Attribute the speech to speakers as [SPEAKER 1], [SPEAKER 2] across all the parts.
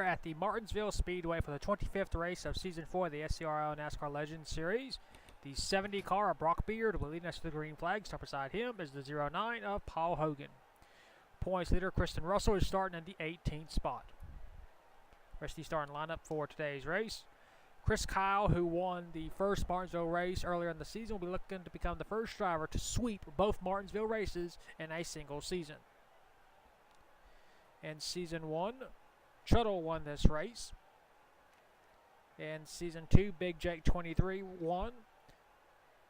[SPEAKER 1] here at the Martinsville Speedway for the 25th race of Season 4 of the SCRL NASCAR Legends Series. The 70 car of Brock Beard will lead us to the green flag. Start beside him is the 09 of Paul Hogan. Points leader Kristen Russell is starting in the 18th spot. Rest of the starting lineup for today's race. Chris Kyle, who won the first Martinsville race earlier in the season, will be looking to become the first driver to sweep both Martinsville races in a single season. In Season 1, Tuttle won this race. In Season 2, Big Jake 23 won.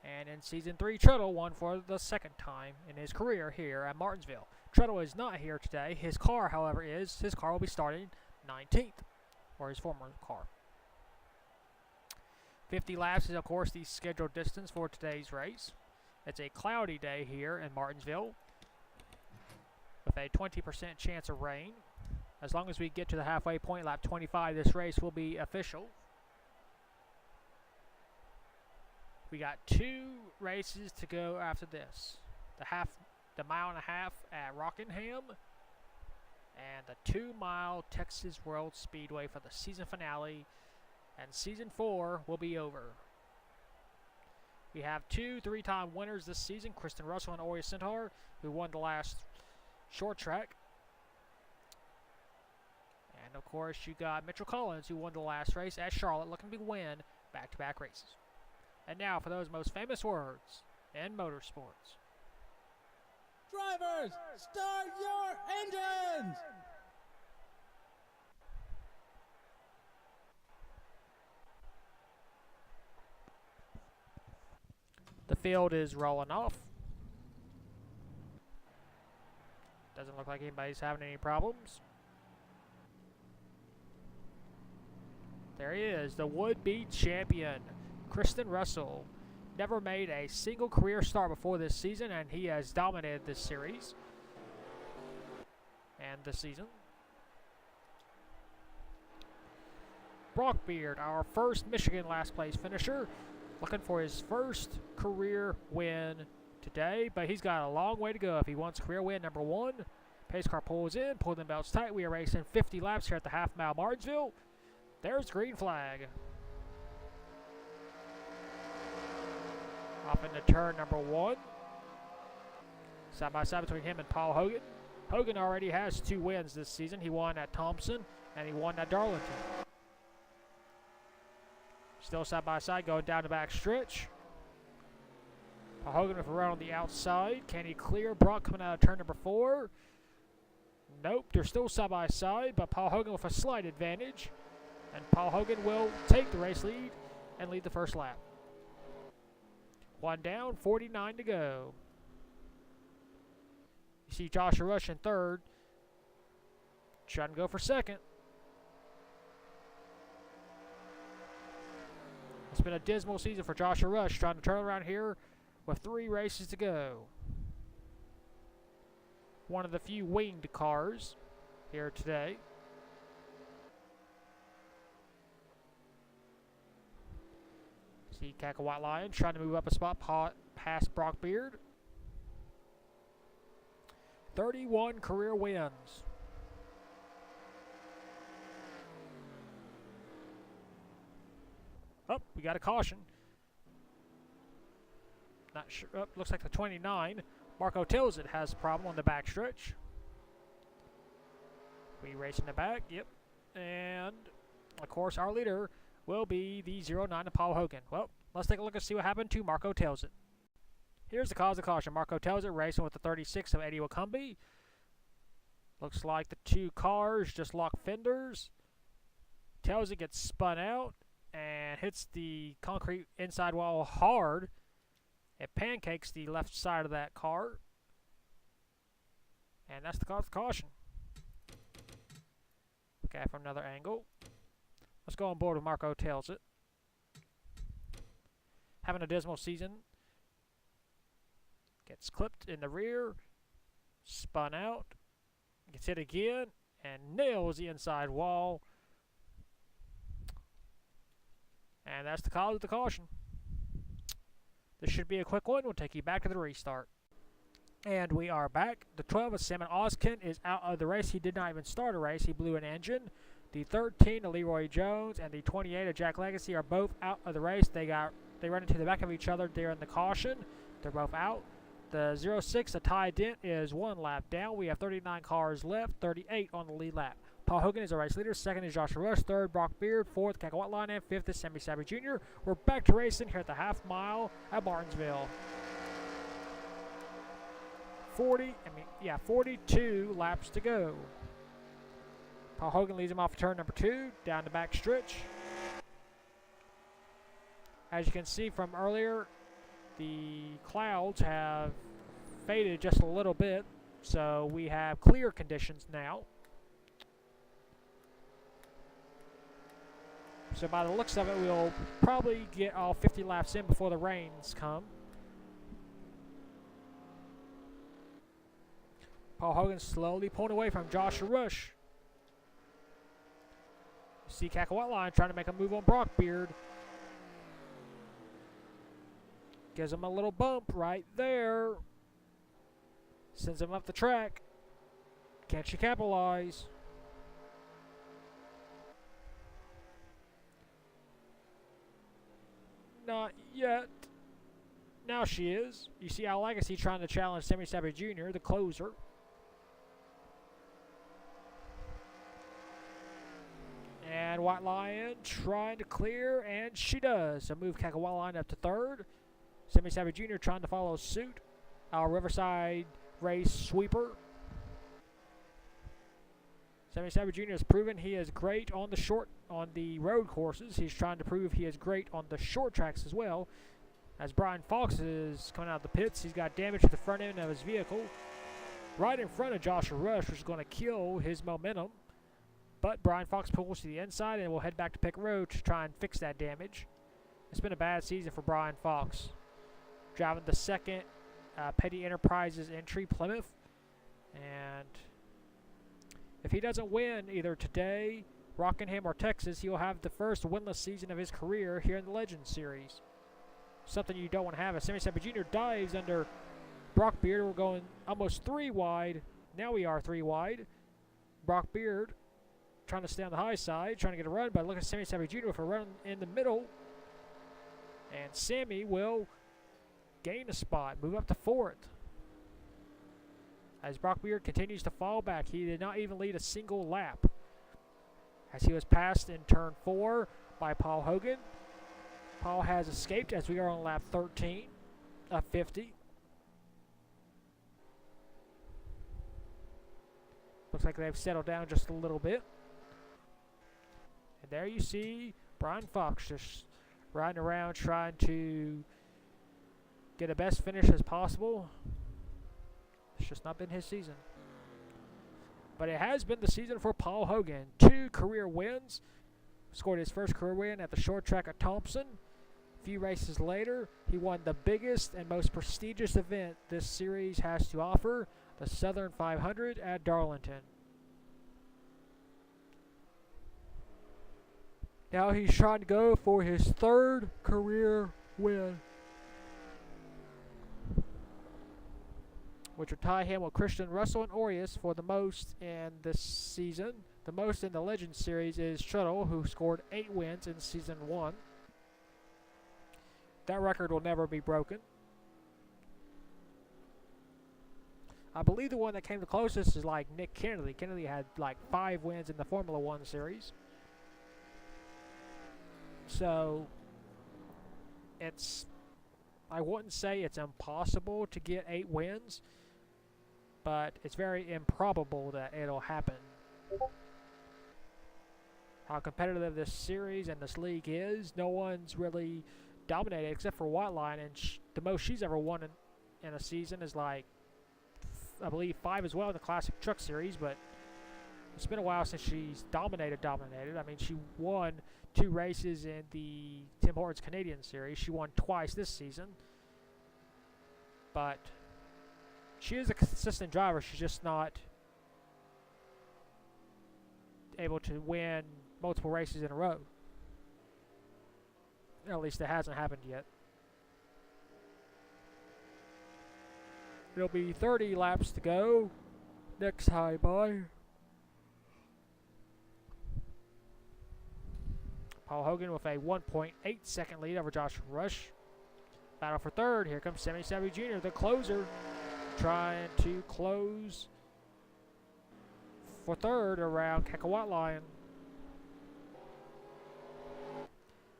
[SPEAKER 1] And in Season 3, Tuttle won for the second time in his career here at Martinsville. Tuttle is not here today. His car, however, is. His car will be starting 19th, or his former car. 50 laps is, of course, the scheduled distance for today's race. It's a cloudy day here in Martinsville with a 20% chance of rain. As long as we get to the halfway point, lap 25, this race will be official. We got 2 races to go after this. The mile and a half at Rockingham and the 2-mile Texas World Speedway for the season finale. And Season 4 will be over. We have 2 3-time winners this season, Kristen Russell and Ori Centaur, who won the last short track. And of course, you got Mitchell Collins, who won the last race at Charlotte, looking to win back-to-back races. And now for those most famous words in motorsports.
[SPEAKER 2] Drivers, start your engines!
[SPEAKER 1] The field is rolling off. Doesn't look like anybody's having any problems. There he is, the would-be champion, Kristen Russell. Never made a single career start before this season, and he has dominated this series and this season. Brock Beard, our first Michigan last place finisher, looking for his first career win today, but he's got a long way to go if he wants career win number 1. Pace car pulls in, pull them belts tight. We are racing 50 laps here at the half-mile Martinsville. There's the green flag. Off into turn number 1. Side by side between him and Paul Hogan. Hogan already has 2 wins this season. He won at Thompson and he won at Darlington. Still side by side going down the back stretch. Paul Hogan with a run on the outside. Can he clear Brock coming out of turn number 4? Nope, they're still side by side, but Paul Hogan with a slight advantage. And Paul Hogan will take the race lead and lead the first lap. 1 down, 49 to go. You see Joshua Rush in third. Trying to go for second. It's been a dismal season for Joshua Rush, trying to turn around here with 3 races to go. One of the few winged cars here today. See Cackle White Lion trying to move up a spot past Brock Beard. 31 career wins. Oh, we got a caution. Not sure. Oh, looks like the 29. Marco Tilsit has a problem on the backstretch. We race in the back. Yep. And, of course, our leader will be the 09 of Paul Hogan. Well, let's take a look and see what happened to Marco Tilsit. Here's the cause of caution. Marco Tilsit racing with the 36 of Eddie Wacumbi. Looks like the 2 cars just lock fenders. Tilsit gets spun out and hits the concrete inside wall hard. It pancakes the left side of that car. And that's the cause of caution. Okay, from another angle. Let's go on board with Marco Tilsit. Having a dismal season. Gets clipped in the rear. Spun out. Gets hit again. And nails the inside wall. And that's the cause of the caution. This should be a quick one. We'll take you back to the restart. And we are back. The 12 of Salmon Oskin is out of the race. He did not even start a race. He blew an engine. The 13 of Leroy Jones and the 28 of Jack Legacy are both out of the race. They run into the back of each other during the caution. They're both out. The 06 of Ty Dent is 1 lap down. We have 39 cars left, 38 on the lead lap. Paul Hogan is our race leader. Second is Joshua Rush. Third, Brock Beard. Fourth, Cacahuat Line. And fifth is Sammy Savvy Jr. We're back to racing here at the half mile at Martinsville. 42 laps to go. Paul Hogan leads him off turn number 2, down the back stretch. As you can see from earlier, the clouds have faded just a little bit, so we have clear conditions now. So by the looks of it, we'll probably get all 50 laps in before the rains come. Paul Hogan slowly pulling away from Joshua Rush. See Cacahuat Line trying to make a move on Brock Beard. Gives him a little bump right there. Sends him up the track. Can't you capitalize? Not yet. Now she is. You see Al Legacy trying to challenge Sammy Savvy Jr., the closer. And White Lion trying to clear, and she does. So move Cacahuat Line up to third. Sammy Savvy Jr. trying to follow suit. Our Riverside race sweeper. Sammy Savvy Jr. has proven he is great on the road courses. He's trying to prove he is great on the short tracks as well. As Brian Fox is coming out of the pits, he's got damage to the front end of his vehicle. Right in front of Joshua Rush, which is going to kill his momentum. But Brian Fox pulls to the inside and will head back to pit road to try and fix that damage. It's been a bad season for Brian Fox. Driving the second Petty Enterprises entry, Plymouth. And if he doesn't win either today, Rockingham, or Texas, he'll have the first winless season of his career here in the Legends Series. Something you don't want to have. As Sammy Savvy Jr. dives under Brock Beard, we're going almost 3 wide. Now we are 3 wide. Brock Beard trying to stay on the high side, trying to get a run, but look at Sammy Savvy Jr. for a run in the middle. And Sammy will gain a spot, move up to 4th. As Brock Beard continues to fall back, he did not even lead a single lap. As he was passed in turn 4 by Paul Hogan. Paul has escaped as we are on lap 13 of 50. Looks like they've settled down just a little bit. And there you see Brian Fox just riding around trying to get the best finish as possible. It's just not been his season. But it has been the season for Paul Hogan. 2 career wins. Scored his first career win at the short track at Thompson. A few races later, he won the biggest and most prestigious event this series has to offer, the Southern 500 at Darlington. Now he's trying to go for his 3rd career win, which will tie him with Christian Russell and Aureus for the most in this season. The most in the Legends Series is Shuttle, who scored 8 wins in Season 1. That record will never be broken. I believe the one that came the closest is like Nick Kennedy. Kennedy had like 5 wins in the Formula 1 series. So, I wouldn't say it's impossible to get 8 wins, but it's very improbable that it'll happen. How competitive this series and this league is, no one's really dominated except for White Line, and the most she's ever won in a season is like, I believe 5 as well in the Classic Truck Series, but it's been a while since she's dominated. I mean, she won 2 races in the Tim Hortons Canadian Series. She won twice this season. But she is a consistent driver. She's just not able to win multiple races in a row. At least it hasn't happened yet. It'll be 30 laps to go. Next high by. Paul Hogan with a 1.8 second lead over Josh Rush. Battle for third. Here comes Sammy Savvy Jr., the closer, trying to close for third around Cacahuat Lion.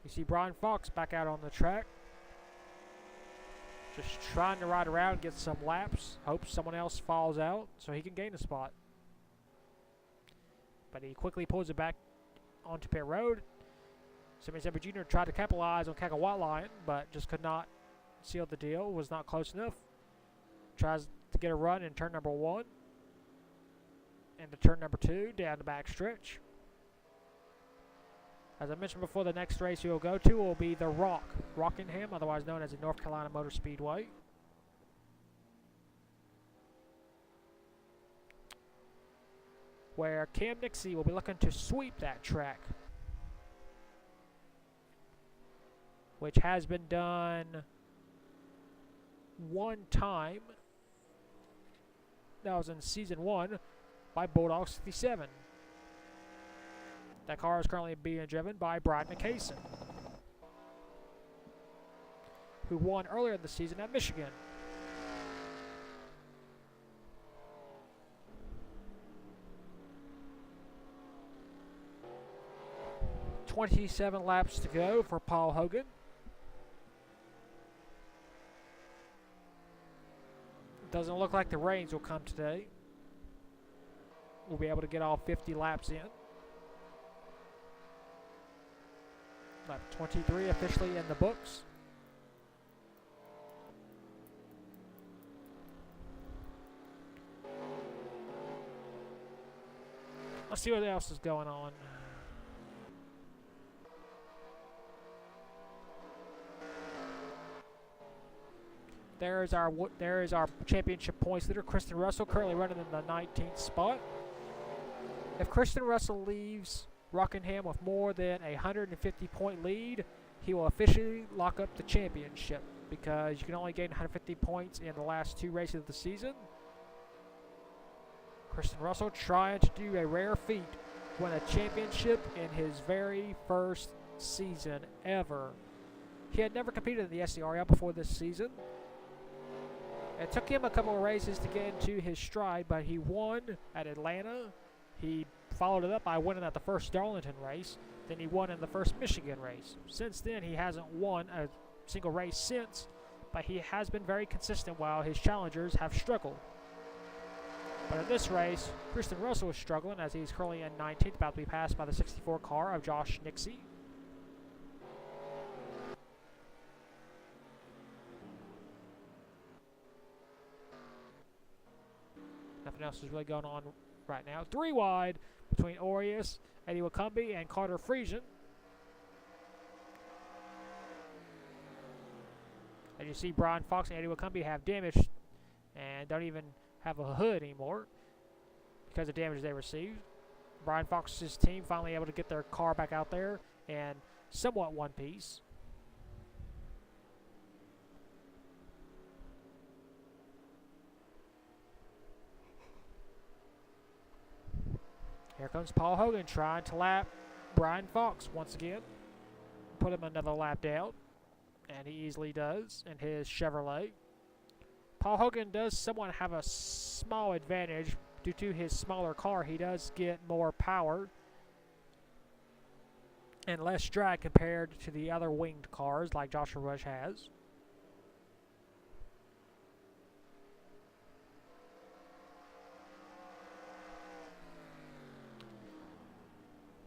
[SPEAKER 1] You see Brian Fox back out on the track, just trying to ride around, get some laps, hopes someone else falls out so he can gain a spot. But he quickly pulls it back onto pit road. Sammy Savvy Jr. tried to capitalize on Cacahuat Lion, but just could not seal the deal, was not close enough. Tries to get a run in turn number 1 into turn number 2 down the back stretch. As I mentioned before, the next race you'll go to will be the Rockingham, otherwise known as the North Carolina Motor Speedway. Where Cam Nixie will be looking to sweep that track, which has been done one time. That was in season 1 by Bulldog 67. That car is currently being driven by Bryden Cason, who won earlier in the season at Michigan. "27 laps to go for Paul Hogan. Doesn't look like the rains will come today. We'll be able to get all 50 laps in. Lap 23 officially in the books. Let's see what else is going on. There is our championship points leader, Kristen Russell, currently running in the 19th spot. If Kristen Russell leaves Rockingham with more than a 150-point lead, he will officially lock up the championship, because you can only gain 150 points in the last 2 races of the season. Kristen Russell trying to do a rare feat, win a championship in his very first season ever. He had never competed in the SCRL before this season. It took him a couple of races to get into his stride, but he won at Atlanta. He followed it up by winning at the first Darlington race. Then he won in the first Michigan race. Since then, he hasn't won a single race since, but he has been very consistent while his challengers have struggled. But in this race, Kristen Russell is struggling, as he's currently in 19th, about to be passed by the 64 car of Josh Nixie. Nothing else is really going on right now. 3 wide between Aureus, Eddie Wakumbi, and Carter Friesian. As you see, Brian Fox and Eddie Wakumbi have damage and don't even have a hood anymore because of damage they received. Brian Fox's team finally able to get their car back out there and somewhat one piece. Here comes Paul Hogan trying to lap Brian Fox once again. Put him another lap down, and he easily does in his Chevrolet. Paul Hogan does somewhat have a small advantage due to his smaller car. He does get more power and less drag compared to the other winged cars like Joshua Rush has.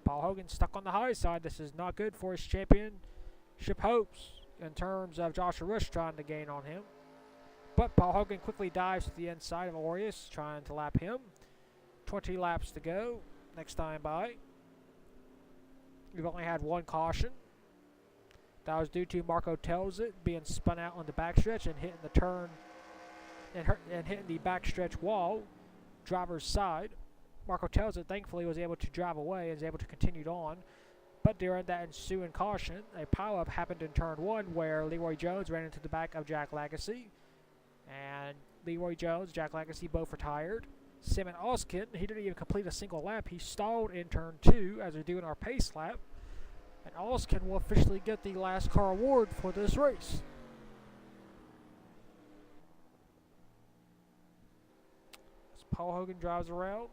[SPEAKER 1] Paul Hogan stuck on the high side. This is not good for his championship hopes in terms of Joshua Rush trying to gain on him. But Paul Hogan quickly dives to the inside of Aureus, trying to lap him. 20 laps to go. Next time by. We've only had 1 caution. That was due to Marco Telzit being spun out on the backstretch and hitting the turn and hitting the backstretch wall, driver's side. Marco Telzit thankfully was able to drive away and was able to continue on. But during that ensuing caution, a pileup happened in turn 1 where Leroy Jones ran into the back of Jack Lagacy. And Leroy Jones, Jack Lagacy both retired. Simon Oskin, he didn't even complete a single lap. He stalled in turn 2 as they're doing our pace lap. And Alskin will officially get the last car award for this race. As Paul Hogan drives around.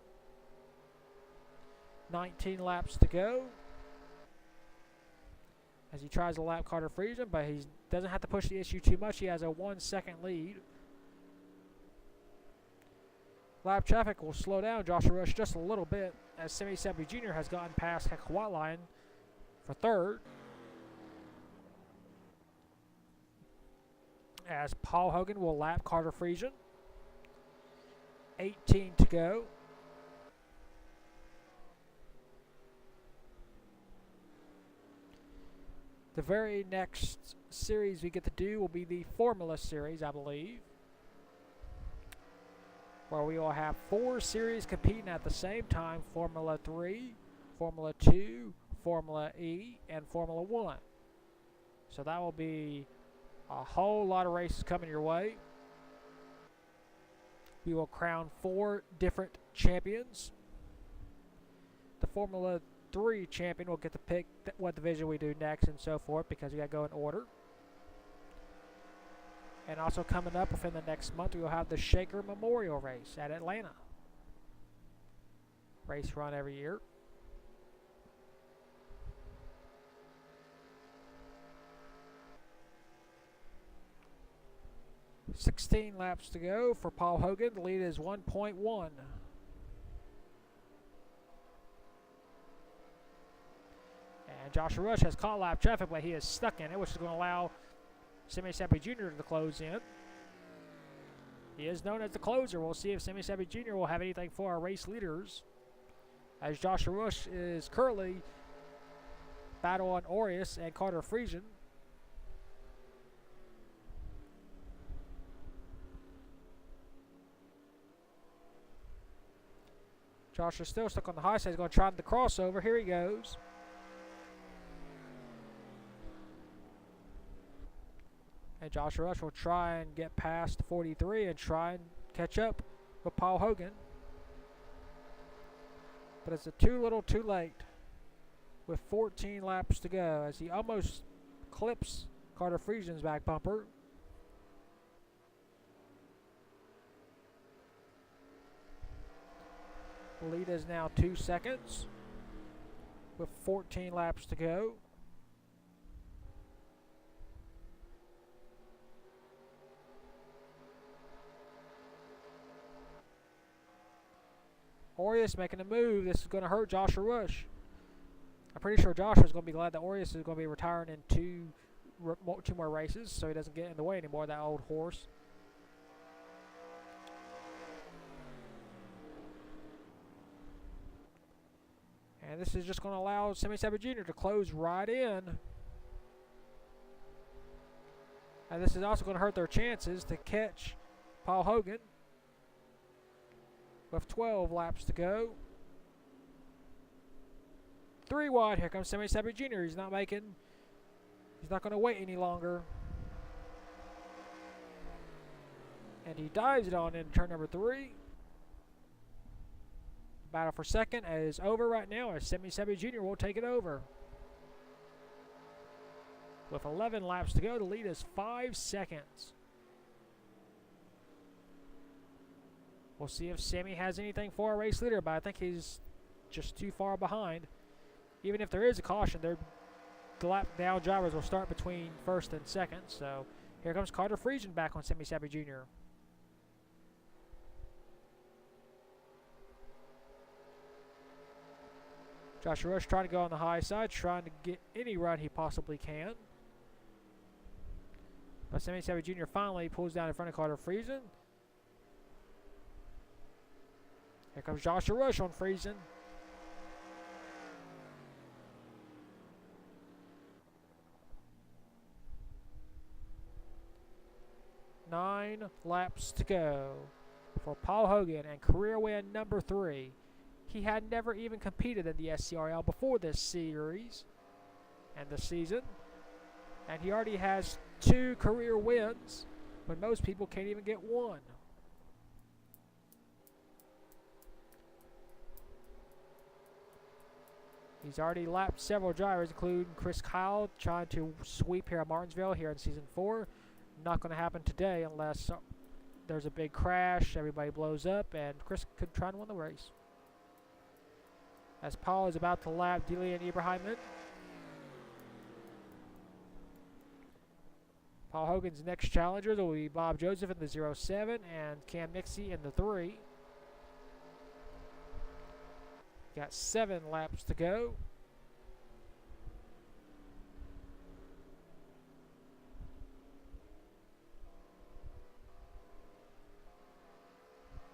[SPEAKER 1] 19 laps to go. As he tries to lap Carter Friesen, but he doesn't have to push the issue too much. He has a 1 second lead. Lap traffic will slow down Joshua Rush just a little bit as Semi Seppi Jr. has gotten past Heck White Line for third. As Paul Hogan will lap Carter Friesen. 18 to go. The very next series we get to do will be the Formula Series, I believe, where we will have 4 series competing at the same time: Formula 3, Formula 2, Formula E, and Formula 1. So that will be a whole lot of races coming your way. We will crown 4 different champions. The Formula 3 champion will get to pick what division we do next and so forth, because we got to go in order. And also coming up within the next month, we will have the Shaker Memorial Race at Atlanta. Race run every year. $16 laps to go for Paul Hogan. The lead is 1.1. And Joshua Rush has caught lap traffic, but he is stuck in it, which is going to allow Semi Seppi Jr. to close in. He is known as the closer. We'll see if Semi Seppi Jr. will have anything for our race leaders, as Joshua Rush is currently battling Aureus and Carter Friesen. Josh is still stuck on the high side. He's going to try the crossover. Here he goes. And Joshua Rush will try and get past 43 and try and catch up with Paul Hogan. But it's too little too late with 14 laps to go, as he almost clips Carter Friesen's back bumper. The lead is now 2 seconds with 14 laps to go. Aureus making a move. This is going to hurt Joshua Rush. I'm pretty sure Joshua is going to be glad that Aureus is going to be retiring in two more races, so he doesn't get in the way anymore, that old horse. And this is just going to allow Semi Seppi Jr. to close right in. And this is also going to hurt their chances to catch Paul Hogan with 12 laps to go. 3 wide. Here comes Semi Seppi Jr. He's not going to wait any longer. And he dives it on into turn number 3. Battle for second is over right now, as Semi Seppi Jr. will take it over. With 11 laps to go, the lead is 5 seconds. We'll see if Sammy has anything for a race leader, but I think he's just too far behind. Even if there is a caution, the lap down drivers will start between first and second. So here comes Carter Friesen back on Semi Seppi Jr. Joshua Rush trying to go on the high side, trying to get any run he possibly can. But Semi Seppi Jr. finally pulls down in front of Carter Friesen. Here comes Joshua Rush on Friesen. Nine laps to go for Paul Hogan, and career win number 3. He had never even competed in the SCRL before this series and this season, and he already has 2 career wins when most people can't even get 1. He's already lapped several drivers, including Chris Kyle, trying to sweep here at Martinsville here in Season 4. Not going to happen today unless there's a big crash, everybody blows up, and Chris could try and win the race. As Paul is about to lap Delian Ibrahimman. Paul Hogan's next challengers will be Bob Joseph in the 07 and Cam Nixie in the 3. Got 7 laps to go.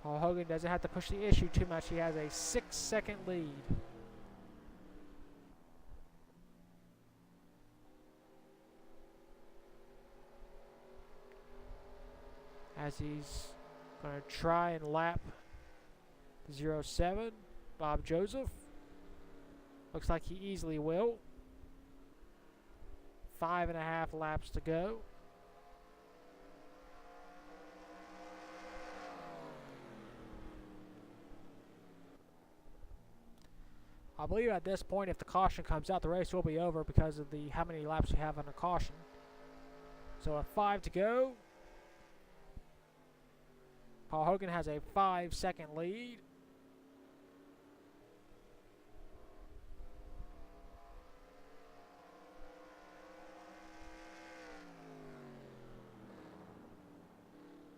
[SPEAKER 1] Paul Hogan doesn't have to push the issue too much. He has a 6-second lead. As he's going to try and lap the 07, Bob Joseph. Looks like he easily will. 5.5 laps to go. I believe at this point, if the caution comes out, the race will be over because of how many laps we have under caution. So a 5 to go. Paul Hogan has a 5-second lead.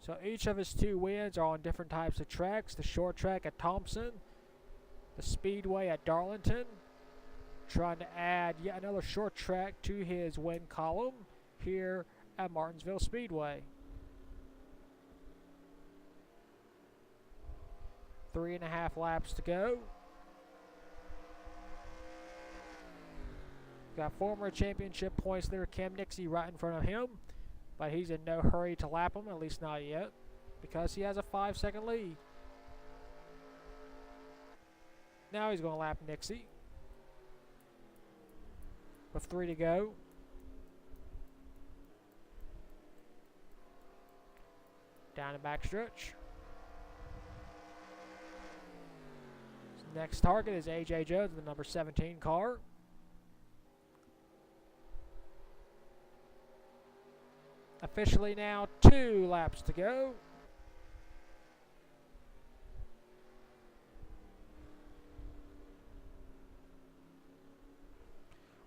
[SPEAKER 1] So each of his 2 wins are on different types of tracks. The short track at Thompson, the Speedway at Darlington, trying to add yet another short track to his win column here at Martinsville Speedway. 3.5 laps to go. Got former championship points leader Cam Nixie right in front of him, but he's in no hurry to lap him, at least not yet, because he has a 5-second lead. Now he's going to lap Nixie with 3 to go. Down the backstretch. Next target is A.J. Jones, the number 17 car. Officially now 2 laps to go.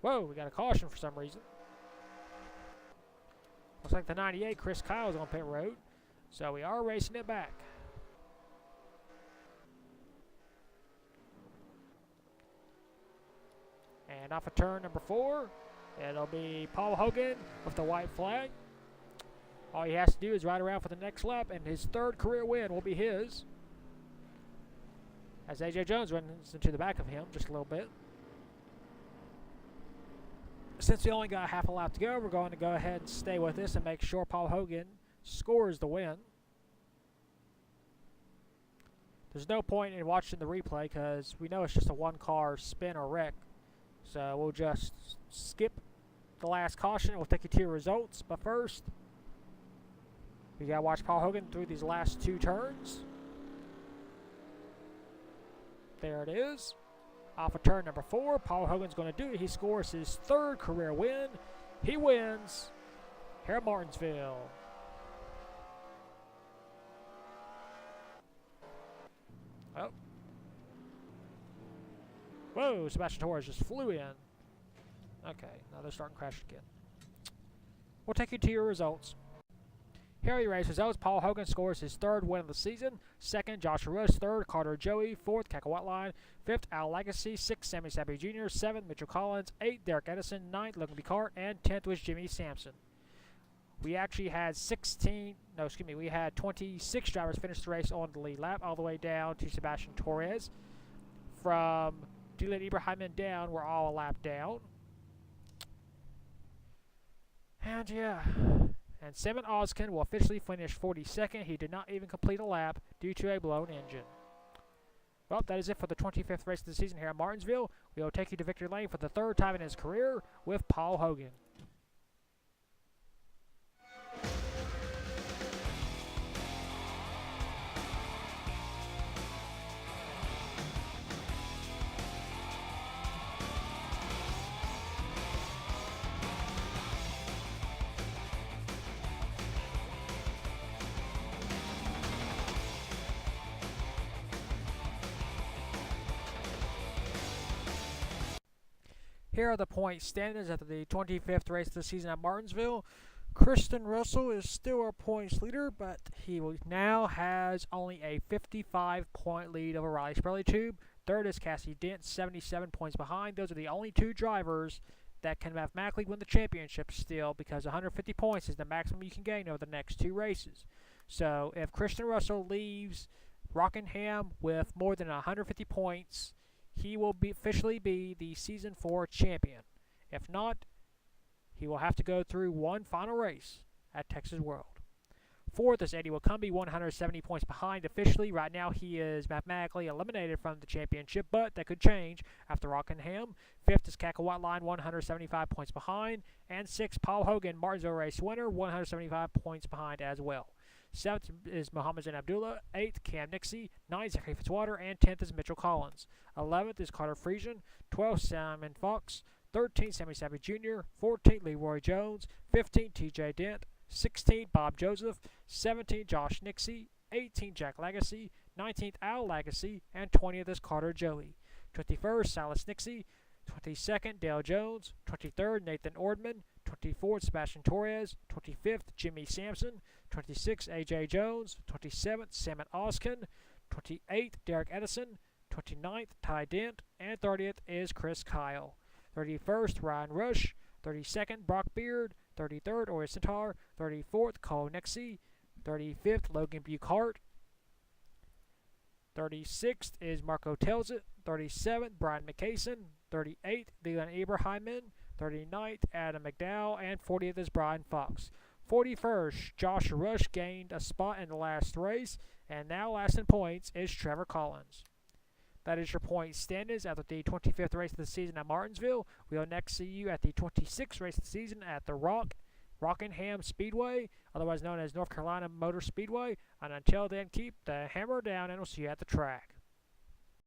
[SPEAKER 1] Whoa, we got a caution for some reason. Looks like the 98 Chris Kyle is on pit road, so we are racing it back. And off of turn number 4, it'll be Paul Hogan with the white flag. All he has to do is ride around for the next lap, and his 3rd career win will be his. As A.J. Jones runs into the back of him just a little bit. Since we only got half a lap to go, we're going to go ahead and stay with this and make sure Paul Hogan scores the win. There's no point in watching the replay because we know it's just a 1-car spin or wreck. So we'll just skip the last caution and we'll take you to your results. But first, we got to watch Paul Hogan through these last 2 turns. There it is. Off of turn number 4, Paul Hogan's going to do it. He scores his 3rd career win. He wins here at Martinsville. Oh. Whoa, Sebastian Torres just flew in. Okay, now they're starting to crash again. We'll take you to your results. Here are your race results. Paul Hogan scores his 3rd win of the season. 2nd, Joshua Rush. 3rd, Carter Joey. 4th, Kaka Wetline. 5th, Al Legacy. 6th, Sammy Sappy Jr. 7th, Mitchell Collins. 8th, Derek Edison. 9th, Logan Picard. And 10th was Jimmy Sampson. We actually had 26 drivers finish the race on the lead lap, all the way down to Sebastian Torres. From Delian Ibrahimman down, we're all a lap down. And yeah. And Simon Oskin will officially finish 42nd. He did not even complete a lap due to a blown engine. Well, that is it for the 25th race of the season here at Martinsville. We will take you to victory lane for the 3rd time in his career with Paul Hogan. Here are the point standings after the 25th race of the season at Martinsville. Kristen Russell is still our points leader, but he now has only a 55-point lead over Riley Sprelly-Tube. Third is Cassie Dent, 77 points behind. Those are the only two drivers that can mathematically win the championship still, because 150 points is the maximum you can gain over the next two races. So if Kristen Russell leaves Rockingham with more than 150 points, he will officially be the Season 4 champion. If not, he will have to go through one final race at Texas World. Fourth is Eddie Wakumbi, 170 points behind officially. Right now he is mathematically eliminated from the championship, but that could change after Rockingham. Fifth is Cackle Whiteline, 175 points behind. And sixth, Paul Hogan, Martinsville race winner, 175 points behind as well. Seventh is Muhammad Zain Abdullah. Eighth, Cam Nixie. Ninth, Zachary Fitzwater. And 10th is Mitchell Collins. 11th is Carter Friesian. 12th, Simon Fox. 13th, Sammy Savage Jr. 14th, Leroy Jones. 15th, TJ Dent. 16th, Bob Joseph. 17th, Josh Nixie. 18th, Jack Lagacy. 19th, Al Lagacy. And 20th is Carter Joey. 21st, Silas Nixie. 22nd, Dale Jones. 23rd, Nathan Ordman. 24th, Sebastian Torres. 25th, Jimmy Sampson. 26th, AJ Jones. 27th, Salmon Oskin. 28th, Derek Edison. 29th, Ty Dent. And 30th is Chris Kyle. 31st, Ryan Rush. 32nd, Brock Beard. 33rd, Ori Centaur. 34th, Cole Nixie. 35th, Logan Buchart. 36th is Marco Telzit. 37th, Brian McCason. 38th, Leland Abrahamman. 39th, Adam McDowell. And 40th is Brian Fox. 41st, Josh Rush gained a spot in the last race. And now last in points is Trevor Collins. That is your point standings after the 25th race of the season at Martinsville. We'll next see you at the 26th race of the season at the Rockingham Speedway, otherwise known as North Carolina Motor Speedway. And until then, keep the hammer down, and we'll see you at the track.